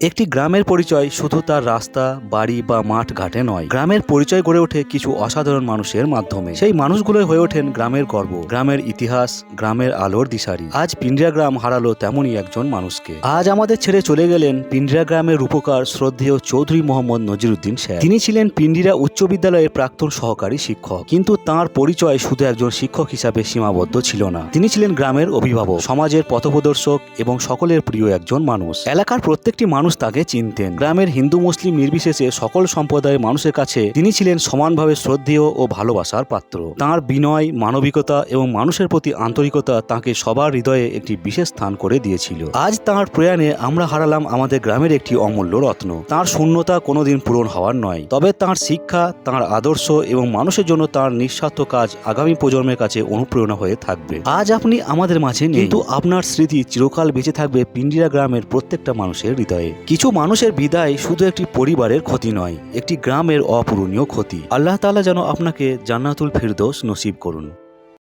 একটি গ্রামের পরিচয় শুধু তার রাস্তা, বাড়ি বা মাঠ ঘাটে নয়। গ্রামের পরিচয় গড়ে ওঠে কিছু অসাধারণ মানুষের মাধ্যমে। সেই মানুষগুলোই হয়ে ওঠেন গ্রামের গর্ব, গ্রামের ইতিহাস, গ্রামের আলোর দিশারি। আজ পিন্ডিয়া গ্রাম হারালো তেমনই একজন মানুষকে। আজ আমাদের ছেড়ে চলে গেলেন পিন্ডিয়া গ্রামের রূপকার শ্রদ্ধেয় চৌধুরী মোহাম্মদ নজিরুদ্দিন স্যার। তিনি ছিলেন পিন্ডিয়া উচ্চ বিদ্যালয়ের প্রাক্তন সহকারী শিক্ষক। কিন্তু তাঁর পরিচয় শুধু একজন শিক্ষক হিসাবে সীমাবদ্ধ ছিল না। তিনি ছিলেন গ্রামের অভিভাবক, সমাজের পথপ্রদর্শক এবং সকলের প্রিয় একজন মানুষ। এলাকার প্রত্যেকটি মানুষ তাকে চিনতেন। গ্রামের হিন্দু মুসলিম নির্বিশেষে সকল সম্প্রদায়ের মানুষের কাছে তিনি ছিলেন সমানভাবে শ্রদ্ধেয় ও ভালোবাসার পাত্র। তাঁর বিনয়, মানবিকতা এবং মানুষের প্রতি আন্তরিকতা তাঁকে সবার হৃদয়ে একটি বিশেষ স্থান করে দিয়েছিল। আজ তাঁর প্রয়াণে আমরা হারালাম আমাদের গ্রামের একটি অমূল্য রত্ন। তাঁর শূন্যতা কোনোদিন পূরণ হওয়ার নয়, তবে তাঁর শিক্ষা, তাঁর আদর্শ এবং মানুষের জন্য তাঁর নিঃস্বার্থ কাজ আগামী প্রজন্মের কাছে অনুপ্রেরণা হয়ে থাকবে। আজ আপনি আমাদের মাঝে নেই, কিন্তু আপনার স্মৃতি চিরকাল বেঁচে থাকবে পিন্ডিয়া গ্রামের প্রত্যেকটা মানুষের হৃদয়ে। কিছু মানুষের বিদায় শুধু একটি পরিবারের ক্ষতি নয়, একটি গ্রামের অপূরণীয় ক্ষতি। আল্লাহ তাআলা যেন আপনাকে জান্নাতুল ফিরদৌস নসিব করুন।